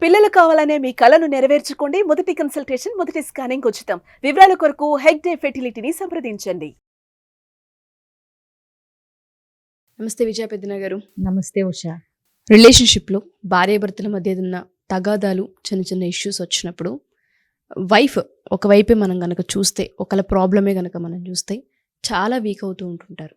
పిల్లలు కావాలనే మీ కలను నెరవేర్చుకోండి. మొదటి కన్సల్టేషన్, మొదటి స్కానింగ్ ఉచితం. వివరాల కొరకు హెగ్డే ఫెర్టిలిటీని సంప్రదించండి. నమస్తే విజయ పెద్దన గారు. నమస్తే ఉషా. రిలేషన్షిప్లో భార్యాభర్తల మధ్య ఉన్న తగాదాలు, చిన్న చిన్న ఇష్యూస్ వచ్చినప్పుడు వైఫ్ ఒకవైపే మనం కనుక చూస్తే, ఒకళ్ళ ప్రాబ్లమే కనుక మనం చూస్తే చాలా వీక్ అవుతూ ఉంటుంటారు.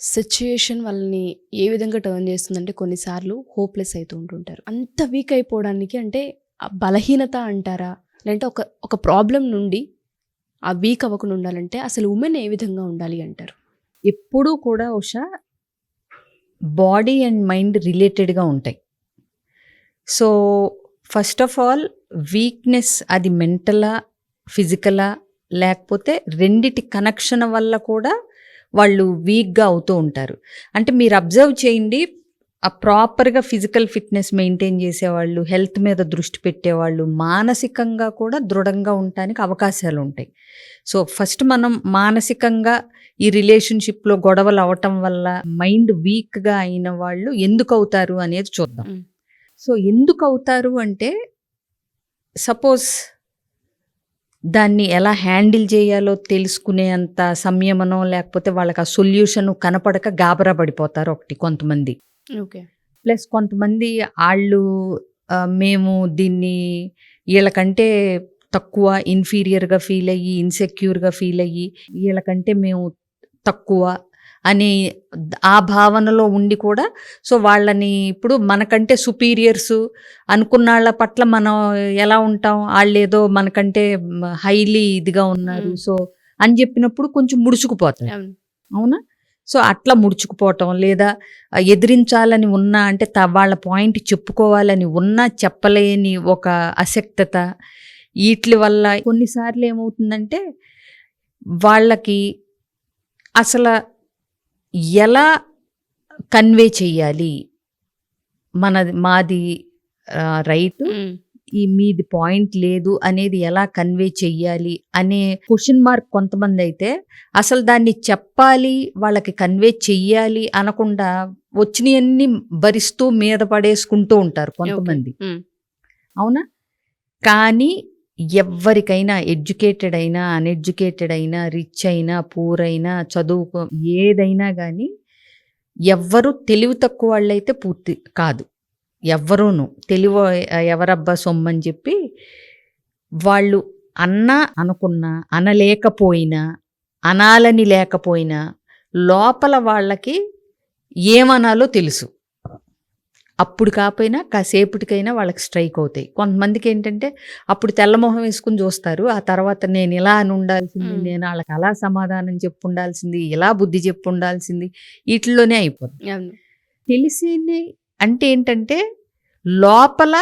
సిచ్యుయేషన్ వాళ్ళని ఏ విధంగా టర్న్ చేస్తుందంటే కొన్నిసార్లు హోప్లెస్ అవుతూ ఉంటుంటారు. అంత వీక్ అయిపోవడానికి అంటే ఆ బలహీనత అంటారా, లేదంటే ఒక ప్రాబ్లం నుండి ఆ వీక్ అవ్వకుండా ఉండాలంటే అసలు ఉమెన్ ఏ విధంగా ఉండాలి అంటారు? ఎప్పుడూ కూడా ఉషా బాడీ అండ్ మైండ్ రిలేటెడ్గా ఉంటాయి. So first of all weakness అది మెంటలా, ఫిజికలా, లేకపోతే రెండిటి కనెక్షన్ వల్ల కూడా వాళ్ళు వీక్గా అవుతూ ఉంటారు. అంటే మీరు అబ్జర్వ్ చేయండి, ఆ ప్రాపర్గా ఫిజికల్ ఫిట్నెస్ మెయింటైన్ చేసేవాళ్ళు, హెల్త్ మీద దృష్టి పెట్టేవాళ్ళు మానసికంగా కూడా దృఢంగా ఉండటానికి అవకాశాలు ఉంటాయి. సో ఫస్ట్ మనం మానసికంగా ఈ రిలేషన్షిప్లో గొడవలు అవటం వల్ల మైండ్ వీక్గా అయిన వాళ్ళు ఎందుకు అవుతారు అనేది చూద్దాం. సో ఎందుకు అవుతారు అంటే, సపోజ్ దాన్ని ఎలా హ్యాండిల్ చేయాలో తెలుసుకునేంత సంయమనం, లేకపోతే వాళ్ళకి ఆ సొల్యూషన్ కనపడక గాబరా పడిపోతారు ఒకటి కొంతమంది. ఓకే. ప్లస్ కొంతమంది వాళ్ళు మేము దీన్ని వీళ్ళకంటే తక్కువ, ఇన్ఫీరియర్గా ఫీల్ అయ్యి, ఇన్సెక్యూర్గా ఫీల్ అయ్యి, వీళ్ళకంటే మేము తక్కువ అనే ఆ భావనలో ఉండి కూడా సో వాళ్ళని ఇప్పుడు మనకంటే సుపీరియర్స్ అనుకున్న వాళ్ళ పట్ల మనం ఎలా ఉంటాం, వాళ్ళు ఏదో మనకంటే హైలీ ఇదిగా ఉన్నారు సో అని చెప్పినప్పుడు కొంచెం ముడుచుకుపోతారు. అవునా? సో అట్లా ముడుచుకుపోవటం, లేదా ఎదిరించాలని ఉన్నా అంటే వాళ్ళ పాయింట్ చెప్పుకోవాలని ఉన్నా చెప్పలేని ఒక అశక్తత, వీటి వల్ల కొన్నిసార్లు ఏమవుతుందంటే వాళ్ళకి అసలు ఎలా కన్వే చెయ్యాలి, మాది రైట్, ఈ మీది పాయింట్ లేదు అనేది ఎలా కన్వే చెయ్యాలి అనే క్వశ్చన్ మార్క్ కొంతమంది అయితే, అసలు దాన్ని చెప్పాలి, వాళ్ళకి కన్వే చెయ్యాలి అనకుండా వచ్చినవన్నీ భరిస్తూ మీద పడేసుకుంటూ ఉంటారు కొంతమంది. అవునా? కానీ ఎవరికైనా ఎడ్యుకేటెడ్ అయినా, అన్ఎడ్యుకేటెడ్ అయినా, రిచ్ అయినా, పూర్ అయినా, చదువుకో ఏదైనా కానీ ఎవ్వరూ తెలివి తక్కువ వాళ్ళైతే పూర్తి కాదు. ఎవ్వరూను తెలివి ఎవరబ్బా సొమ్మని చెప్పి వాళ్ళు అన్నా అనుకున్నా, అనలేకపోయినా, అనాలని లేకపోయినా లోపల వాళ్ళకి ఏమనాలో తెలుసు. అప్పుడు కాకపోయినా కాసేపటికైనా వాళ్ళకి స్ట్రైక్ అవుతాయి. కొంతమందికి ఏంటంటే అప్పుడు తెల్లమొహం వేసుకుని చూస్తారు, ఆ తర్వాత నేను ఇలా అని ఉండాల్సింది, నేను వాళ్ళకి అలా సమాధానం చెప్పు ఉండాల్సింది, ఇలా బుద్ధి చెప్పు ఉండాల్సింది, వీటిలోనే అయిపోతుంది. తెలిసింది అంటే ఏంటంటే లోపల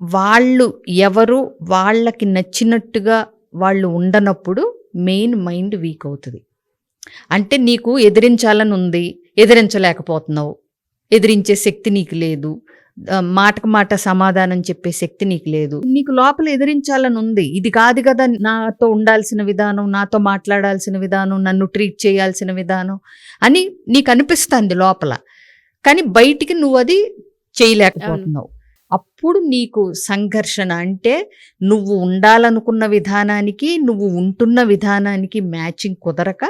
వాళ్ళు ఎవరు వాళ్ళకి నచ్చినట్టుగా వాళ్ళు ఉండనప్పుడు మెయిన్ మైండ్ వీక్ అవుతుంది. అంటే నీకు ఎదిరించాలని ఉంది, ఎదిరించలేకపోతున్నావు, ఎదిరించే శక్తి నీకు లేదు, మాటకు మాట సమాధానం చెప్పే శక్తి నీకు లేదు, నీకు లోపల ఎదిరించాలని ఉంది, ఇది కాదు కదా నాతో ఉండాల్సిన విధానం, నాతో మాట్లాడాల్సిన విధానం, నన్ను ట్రీట్ చేయాల్సిన విధానం అని నీకు అనిపిస్తుంది లోపల, కానీ బయటికి నువ్వు అది చేయలేకపోతున్నావు. అప్పుడు నీకు సంఘర్షణ, అంటే నువ్వు ఉండాలనుకున్న విధానానికి నువ్వు ఉంటున్న విధానానికి మ్యాచింగ్ కుదరక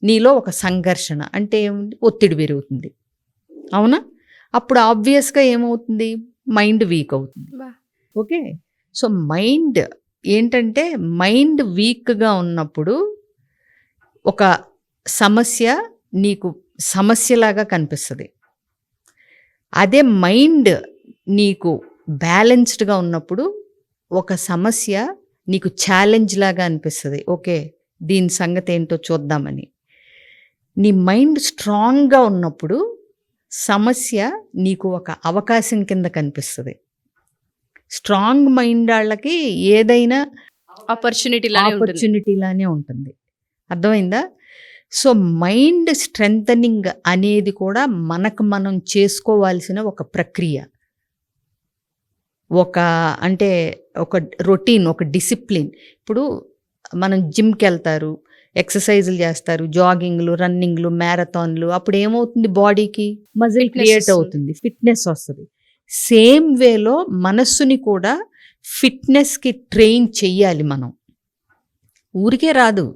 నీలో ఒక సంఘర్షణ, అంటే ఒత్తిడి పెరుగుతుంది. అవునా? అప్పుడు ఆబ్వియస్గా ఏమవుతుంది, మైండ్ వీక్ అవుతుంది. ఓకే. సో మైండ్ ఏంటంటే, మైండ్ వీక్గా ఉన్నప్పుడు ఒక సమస్య నీకు సమస్యలాగా కనిపిస్తుంది. అదే మైండ్ నీకు బ్యాలెన్స్డ్గా ఉన్నప్పుడు ఒక సమస్య నీకు ఛాలెంజ్ లాగా అనిపిస్తుంది. ఓకే, దీని సంగతి ఏంటో చూద్దామని. నీ మైండ్ స్ట్రాంగ్గా ఉన్నప్పుడు సమస్య నీకు ఒక అవకాశం కింద కనిపిస్తుంది. స్ట్రాంగ్ మైండ్ వాళ్ళకి ఏదైనా ఆపర్చునిటీలానే ఉంటుంది. అర్థమైందా? సో మైండ్ స్ట్రెంథనింగ్ అనేది కూడా మనకు మనం చేసుకోవాల్సిన ఒక ప్రక్రియ, అంటే ఒక రొటీన్, ఒక డిసిప్లిన్. ఇప్పుడు మనం జిమ్కి వెళ్తారు, ఎక్సర్సైజులు చేస్తారు, జాగింగ్లు, రన్నింగ్లు, మ్యారథాన్లు, అప్పుడు ఏమవుతుంది, బాడీకి మజిల్ క్రియేట్ అవుతుంది, ఫిట్నెస్ వస్తుంది. సేమ్ వేలో మనస్సుని కూడా ఫిట్నెస్కి ట్రైన్ చెయ్యాలి మనం. ఊరికే రాదు,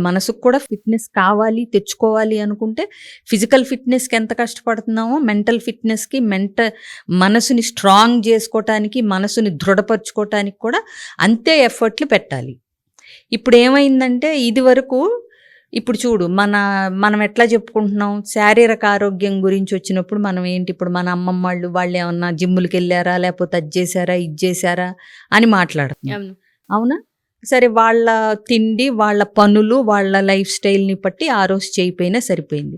మనసుకు కూడా ఫిట్నెస్ కావాలి, తెచ్చుకోవాలి అనుకుంటే ఫిజికల్ ఫిట్నెస్కి ఎంత కష్టపడుతున్నామో మెంటల్ ఫిట్నెస్కి, మనసుని స్ట్రాంగ్ చేసుకోవటానికి, మనసుని దృఢపరచుకోవటానికి కూడా అంతే ఎఫర్ట్లు పెట్టాలి. ఇప్పుడు ఏమైందంటే ఇది వరకు, ఇప్పుడు చూడు మనం ఎట్లా చెప్పుకుంటున్నాం, శారీరక ఆరోగ్యం గురించి వచ్చినప్పుడు మనం ఏంటి, ఇప్పుడు మన అమ్మమ్మ వాళ్ళు ఏమన్నా జిమ్ములకి వెళ్ళారా, లేకపోతే అది చేశారా, ఇది చేశారా అని మాట్లాడుతున్నాం. అవునా? సరే, వాళ్ళ తిండి, వాళ్ళ పనులు, వాళ్ళ లైఫ్ స్టైల్ని బట్టి ఆ రోజు చేయిపోయినా సరిపోయింది.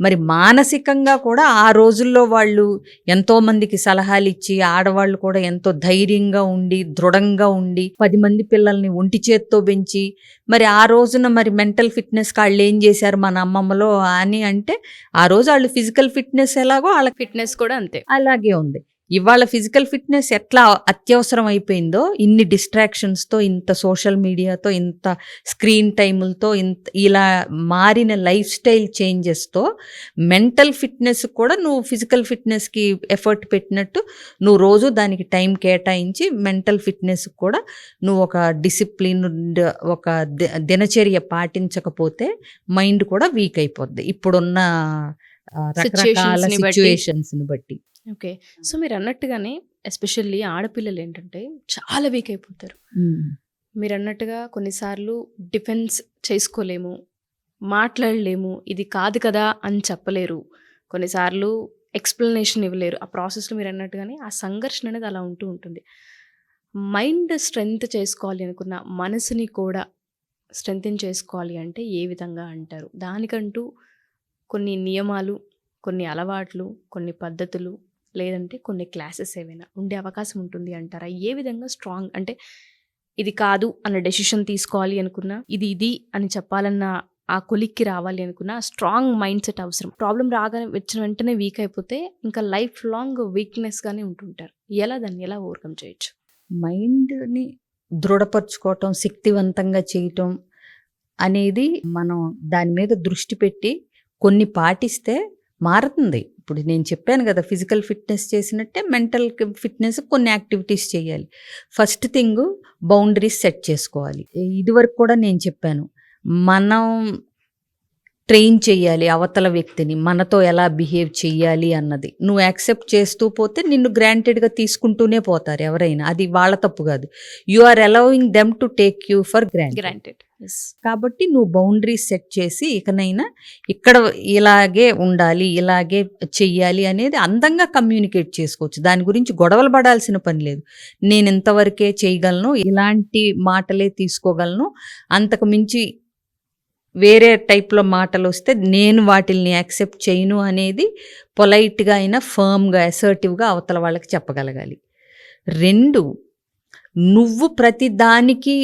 మరి మానసికంగా కూడా ఆ రోజుల్లో వాళ్ళు ఎంతోమందికి సలహాలు ఇచ్చి, ఆడవాళ్ళు కూడా ఎంతో ధైర్యంగా ఉండి, దృఢంగా ఉండి, 10 మంది పిల్లల్ని ఒంటి చేత్తో పెంచి, మరి ఆ రోజున మరి మెంటల్ ఫిట్నెస్కి వాళ్ళు ఏం చేశారు మన అమ్మమ్మలో అని అంటే, ఆ రోజు వాళ్ళు ఫిజికల్ ఫిట్నెస్ ఎలాగో వాళ్ళ ఫిట్నెస్ కూడా అంతే అలాగే ఉంది. ఇవాళ ఫిజికల్ ఫిట్నెస్ ఎట్లా అత్యవసరం అయిపోయిందో, ఇన్ని డిస్ట్రాక్షన్స్తో, ఇంత సోషల్ మీడియాతో, ఇంత స్క్రీన్ టైములతో, ఇలా మారిన లైఫ్ స్టైల్ చేంజెస్తో మెంటల్ ఫిట్నెస్ కూడా నువ్వు ఫిజికల్ ఫిట్నెస్కి ఎఫర్ట్ పెట్టినట్టు నువ్వు రోజు దానికి టైం కేటాయించి మెంటల్ ఫిట్నెస్ కూడా నువ్వు ఒక డిసిప్లిన్, ఒక దినచర్య పాటించకపోతే మైండ్ కూడా వీక్ అయిపోద్ది ఇప్పుడున్న రకరకాల సిచ్యువేషన్స్ని బట్టి. ఓకే. సో మీరు అన్నట్టుగానే ఎస్పెషల్లీ ఆడపిల్లలు ఏంటంటే చాలా వీక్ అయిపోతారు. మీరు అన్నట్టుగా కొన్నిసార్లు డిఫెన్స్ చేసుకోలేము, మాట్లాడలేము, ఇది కాదు కదా అని చెప్పలేరు, కొన్నిసార్లు ఎక్స్ప్లెనేషన్ ఇవ్వలేరు. ఆ ప్రాసెస్లో మీరు అన్నట్టుగానే ఆ సంఘర్షణ అనేది అలా ఉంటూ ఉంటుంది. మైండ్ స్ట్రెంగ్త్ చేసుకోవాలి అనుకున్న మనసుని కూడా స్ట్రెంగ్తెన్ చేసుకోవాలి అంటే ఏ విధంగా అంటారు? దానికంటూ కొన్ని నియమాలు, కొన్ని అలవాట్లు, కొన్ని పద్ధతులు, లేదంటే కొన్ని క్లాసెస్ ఏవైనా ఉండే అవకాశం ఉంటుంది అంటారా? ఏ విధంగా స్ట్రాంగ్ అంటే ఇది కాదు అన్న డెసిషన్ తీసుకోవాలి అనుకున్నా, ఇది అని చెప్పాలన్న ఆ కొలిక్కి రావాలి అనుకున్నా స్ట్రాంగ్ మైండ్ సెట్ అవసరం. ప్రాబ్లం రాగానే వచ్చిన వెంటనే వీక్ అయిపోతే ఇంకా లైఫ్ లాంగ్ వీక్నెస్గానే ఉంటుంటారు. దాన్ని ఎలా ఓవర్కమ్ చేయొచ్చు? మైండ్ని దృఢపరచుకోవటం, శక్తివంతంగా చేయటం అనేది మనం దాని మీద దృష్టి పెట్టి కొన్ని పాటిస్తే మారుతుంది. ఇప్పుడు నేను చెప్పాను కదా, ఫిజికల్ ఫిట్నెస్ చేసినట్టే మెంటల్ ఫిట్నెస్ కొన్ని యాక్టివిటీస్ చేయాలి. ఫస్ట్ థింగ్ బౌండరీస్ సెట్ చేసుకోవాలి. ఇదివరకు కూడా నేను చెప్పాను, మనం ట్రైన్ చేయాలి అవతల వ్యక్తిని, మనతో ఎలా బిహేవ్ చెయ్యాలి అన్నది. నువ్వు యాక్సెప్ట్ చేస్తూ పోతే నిన్ను గ్రాంటెడ్గా తీసుకుంటూనే పోతారు ఎవరైనా, అది వాళ్ళ తప్పు కాదు. You are allowing them to take you for granted. కాబట్టి నువ్వు బౌండరీస్ సెట్ చేసి ఇకనైనా ఇక్కడ ఇలాగే ఉండాలి, ఇలాగే చెయ్యాలి అనేది అందంగా కమ్యూనికేట్ చేసుకోవచ్చు. దాని గురించి గొడవలు పడాల్సిన పని లేదు. నేను ఇంతవరకే చేయగలను, ఇలాంటి మాటలే తీసుకోగలను, అంతకు మించి వేరే టైప్లో మాటలు వస్తే నేను వాటిల్ని యాక్సెప్ట్ చేయను అనేది పొలైట్గా అయినా ఫర్మ్గా, అసర్టివ్గా అవతల వాళ్ళకి చెప్పగలగాలి. 2, నువ్వు ప్రతి దానికి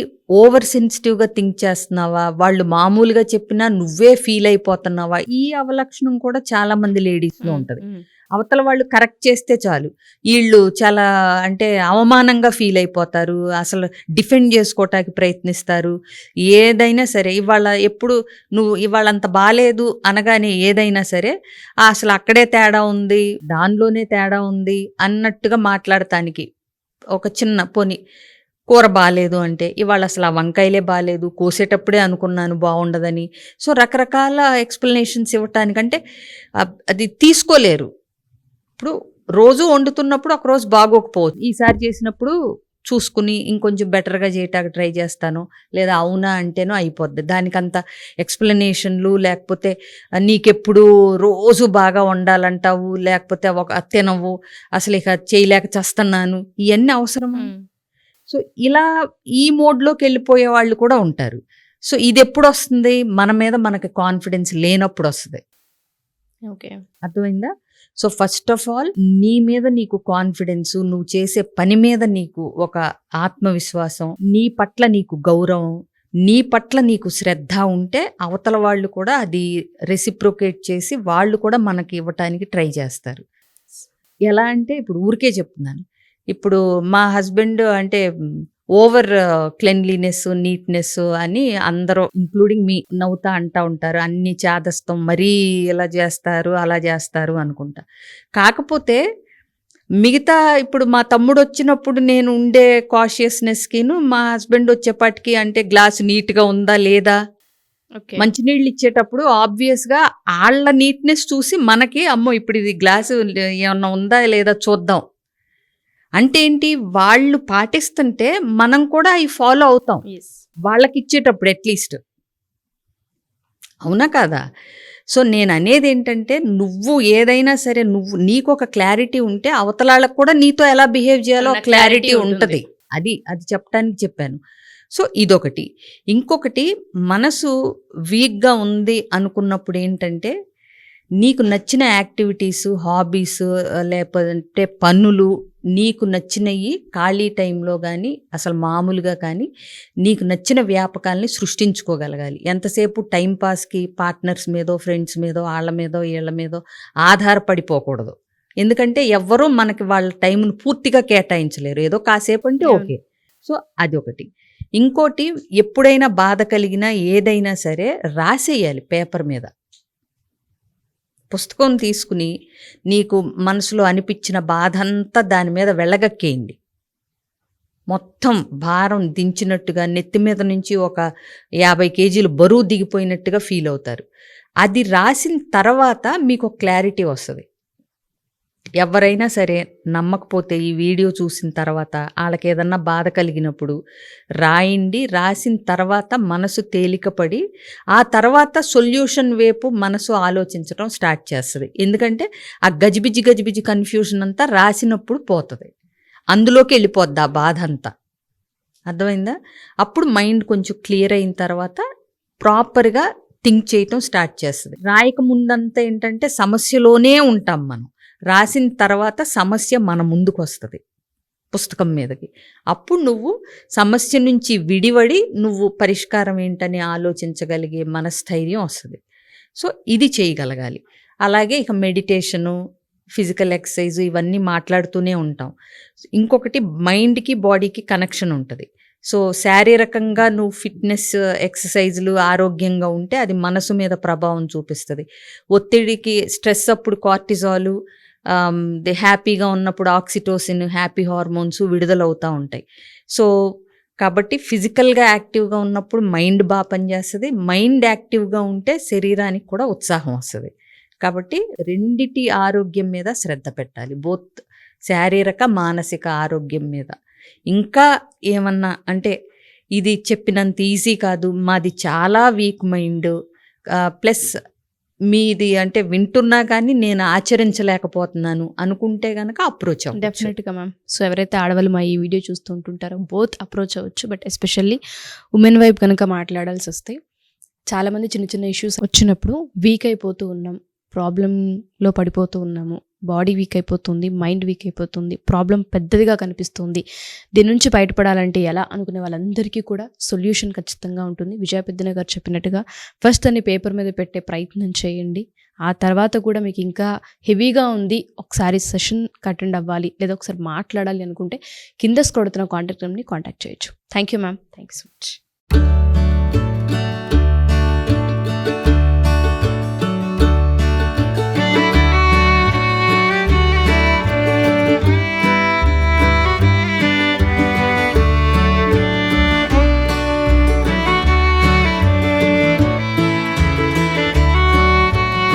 ఓవర్ సెన్సిటివ్గా థింక్ చేస్తున్నావా, వాళ్ళు మామూలుగా చెప్పినా నువ్వే ఫీల్ అయిపోతున్నావా, ఈ అవలక్షణం కూడా చాలా మంది లేడీస్లో ఉంటుంది. అవతల వాళ్ళు కరెక్ట్ చేస్తే చాలు వీళ్ళు చాలా అంటే అవమానంగా ఫీల్ అయిపోతారు, అసలు డిఫెండ్ చేసుకోవటానికి ప్రయత్నిస్తారు. ఏదైనా సరే నువ్వు ఇవాళ అంత బాగాలేదు అనగానే ఏదైనా సరే అసలు అక్కడే తేడా ఉంది, దానిలోనే తేడా ఉంది అన్నట్టుగా మాట్లాడటానికి ఒక చిన్న పోనీ కూర బాగాలేదు అంటే ఇవాళ అసలు ఆ వంకాయలే బాగాలేదు, కోసేటప్పుడే అనుకున్నాను బాగుండదని. సో రకరకాల ఎక్స్ప్లెనేషన్స్ ఇవ్వటానికంటే అది తీసుకోలేరు. ఇప్పుడు రోజు వండుతున్నప్పుడు ఒకరోజు బాగోకపోవచ్చు, ఈసారి చేసినప్పుడు చూసుకుని ఇంకొంచెం బెటర్గా చేయటానికి ట్రై చేస్తాను, లేదా అవునా అంటేనో అయిపోద్ది. దానికంత ఎక్స్ప్లెనేషన్లు, లేకపోతే నీకెప్పుడు రోజు బాగా వండాలంటావు, లేకపోతే తినవు, అసలు ఇక చేయలేక చేస్తున్నాను, ఇవన్నీ అవసరమా? సో ఇలా ఈ మోడ్లోకి వెళ్ళిపోయే వాళ్ళు కూడా ఉంటారు. సో ఇది ఎప్పుడు వస్తుంది, మన మీద మనకి కాన్ఫిడెన్స్ లేనప్పుడు వస్తుంది. ఓకే, అర్థమైందా? సో ఫస్ట్ ఆఫ్ ఆల్ నీ మీద నీకు కాన్ఫిడెన్స్, నువ్వు చేసే పని మీద నీకు ఒక ఆత్మవిశ్వాసం, నీ పట్ల నీకు గౌరవం, నీ పట్ల నీకు శ్రద్ధ ఉంటే అవతల వాళ్ళు కూడా అది రెసిప్రొకేట్ చేసి వాళ్ళు కూడా మనకి ఇవ్వటానికి ట్రై చేస్తారు. ఎలా అంటే ఇప్పుడు ఊరికే చెప్తున్నాను, ఇప్పుడు మా హస్బెండ్ అంటే ఓవర్ క్లెన్లీనెస్, నీట్నెస్ అని అందరూ ఇంక్లూడింగ్ మీ నవ్వుతా అంటా ఉంటారు. అన్ని చాదస్తం, మరీ ఇలా చేస్తారు అలా చేస్తారు అనుకుంటా. కాకపోతే మిగతా ఇప్పుడు మా తమ్ముడు వచ్చినప్పుడు నేను ఉండే కాషియస్నెస్కిను మా హస్బెండ్ వచ్చేపాటికి అంటే గ్లాసు నీట్గా ఉందా లేదా, మంచినీళ్ళు ఇచ్చేటప్పుడు ఆబ్వియస్గా వాళ్ళ నీట్నెస్ చూసి మనకి అమ్మో ఇప్పుడు ఇది గ్లాసు ఏమన్నా ఉందా లేదా చూద్దాం అంటే ఏంటి, వాళ్ళు పాటిస్తుంటే మనం కూడా అవి ఫాలో అవుతాం వాళ్ళకి ఇచ్చేటప్పుడు అట్లీస్ట్. అవునా కాదా? సో నేను అనేది ఏంటంటే, నువ్వు ఏదైనా సరే నీకు ఒక క్లారిటీ ఉంటే అవతలాళ్ళకు కూడా నీతో ఎలా బిహేవ్ చేయాలో క్లారిటీ ఉంటుంది. అది చెప్పడానికి చెప్పాను. సో ఇదొకటి. ఇంకొకటి, మనసు వీక్గా ఉంది అనుకున్నప్పుడు ఏంటంటే, నీకు నచ్చిన యాక్టివిటీస్, హాబీస్, లేకపోతే పనులు నీకు నచ్చినవి ఖాళీ టైంలో కానీ అసలు మామూలుగా కానీ నీకు నచ్చిన వ్యాపకాలని సృష్టించుకోగలగాలి. ఎంతసేపు టైంపాస్కి పార్ట్నర్స్ మీదో, ఫ్రెండ్స్ మీదో, వాళ్ళ మీదో వీళ్ళ మీదో ఆధారపడిపోకూడదు. ఎందుకంటే ఎవ్వరూ మనకి వాళ్ళ టైంను పూర్తిగా కేటాయించలేరు. ఏదో కాసేపు అంటే ఓకే. సో అది ఒకటి. ఇంకోటి, ఎప్పుడైనా బాధ కలిగినా ఏదైనా సరే రాసేయాలి పేపర్ మీద. పుస్తకం తీసుకుని నీకు మనసులో అనిపించిన బాధ అంతా దాని మీద వెళ్ళగక్కేయండి. మొత్తం భారం దించినట్టుగా, నెత్తి మీద నుంచి ఒక 50 కేజీలు బరువు దిగిపోయినట్టుగా ఫీల్ అవుతారు. అది రాసిన తర్వాత మీకు క్లారిటీ వస్తుంది. ఎవరైనా సరే నమ్మకపోతే ఈ వీడియో చూసిన తర్వాత వాళ్ళకి ఏదన్నా బాధ కలిగినప్పుడు రాయండి. రాసిన తర్వాత మనసు తేలికపడి ఆ తర్వాత సొల్యూషన్ వైపు మనసు ఆలోచించడం స్టార్ట్ చేస్తుంది. ఎందుకంటే ఆ గజిబిజి కన్ఫ్యూజన్ అంతా రాసినప్పుడు పోతుంది, అందులోకి వెళ్ళిపోద్ది ఆ బాధ అంతా. అర్థమైందా? అప్పుడు మైండ్ కొంచెం క్లియర్ అయిన తర్వాత ప్రాపర్గా థింక్ చేయటం స్టార్ట్ చేస్తుంది. రాయక ముందంతా ఏంటంటే సమస్యలోనే ఉంటాం మనం. రాసిన తర్వాత సమస్య మన ముందుకు వస్తుంది పుస్తకం మీదకి. అప్పుడు నువ్వు సమస్య నుంచి విడివడి నువ్వు పరిష్కారం ఏంటని ఆలోచించగలిగే మనస్థైర్యం వస్తుంది. సో ఇది చేయగలగాలి. అలాగే ఇక మెడిటేషను, ఫిజికల్ ఎక్సర్సైజ్ ఇవన్నీ మాట్లాడుతూనే ఉంటాం. ఇంకొకటి, మైండ్కి బాడీకి కనెక్షన్ ఉంటుంది. సో శారీరకంగా నువ్వు ఫిట్నెస్ ఎక్సర్సైజులు ఆరోగ్యంగా ఉంటే అది మనసు మీద ప్రభావం చూపిస్తుంది. ఒత్తిడికి, స్ట్రెస్ అప్పుడు కార్టిజాలు, హ్యాపీగా ఉన్నప్పుడు ఆక్సిటోసిన్, హ్యాపీ హార్మోన్స్ విడుదలవుతూ ఉంటాయి. సో కాబట్టి ఫిజికల్గా యాక్టివ్గా ఉన్నప్పుడు మైండ్ బాగా పనిచేస్తుంది. మైండ్ యాక్టివ్గా ఉంటే శరీరానికి కూడా ఉత్సాహం వస్తుంది. కాబట్టి రెండిటి ఆరోగ్యం మీద శ్రద్ధ పెట్టాలి, బోత్ శారీరక మానసిక ఆరోగ్యం మీద. ఇంకా ఏమన్నా అంటే ఇది చెప్పినంత ఈజీ కాదు, మాది చాలా వీక్ మైండ్, ప్లస్ మీది అంటే వింటున్నా కానీ నేను ఆచరించలేకపోతున్నాను అనుకుంటే కనుక అప్రోచ్ అవ్వచ్చు. డెఫినెట్గా మ్యామ్. సో ఎవరైతే ఆడవాళ్ళు మా ఈ వీడియో చూస్తూ ఉంటుంటారో బోత్ అప్రోచ్ అవ్వచ్చు. బట్ ఎస్పెషల్లీ ఉమెన్ వైపు కనుక మాట్లాడాల్సి వస్తే చాలామంది చిన్న చిన్న ఇష్యూస్ వచ్చినప్పుడు వీక్ అయిపోతూ ఉన్నాం, ప్రాబ్లంలో పడిపోతూ ఉన్నాము, బాడీ వీక్ అయిపోతుంది, మైండ్ వీక్ అయిపోతుంది, ప్రాబ్లం పెద్దదిగా కనిపిస్తుంది, దీని నుంచి బయటపడాలంటే ఎలా అనుకునే వాళ్ళందరికీ కూడా సొల్యూషన్ ఖచ్చితంగా ఉంటుంది. విజయ పెద్దన గారు చెప్పినట్టుగా ఫస్ట్ దాన్ని పేపర్ మీద పెట్టే ప్రయత్నం చేయండి. ఆ తర్వాత కూడా మీకు ఇంకా హెవీగా ఉంది, ఒకసారి సెషన్ అటెండ్ అవ్వాలి లేదా ఒకసారి మాట్లాడాలి అనుకుంటే కింద స్క్రోల్ అవుతున్న కాంటాక్ట్ నెంబర్ని కాంటాక్ట్ చేయొచ్చు. Thank you ma'am. Thank you so much.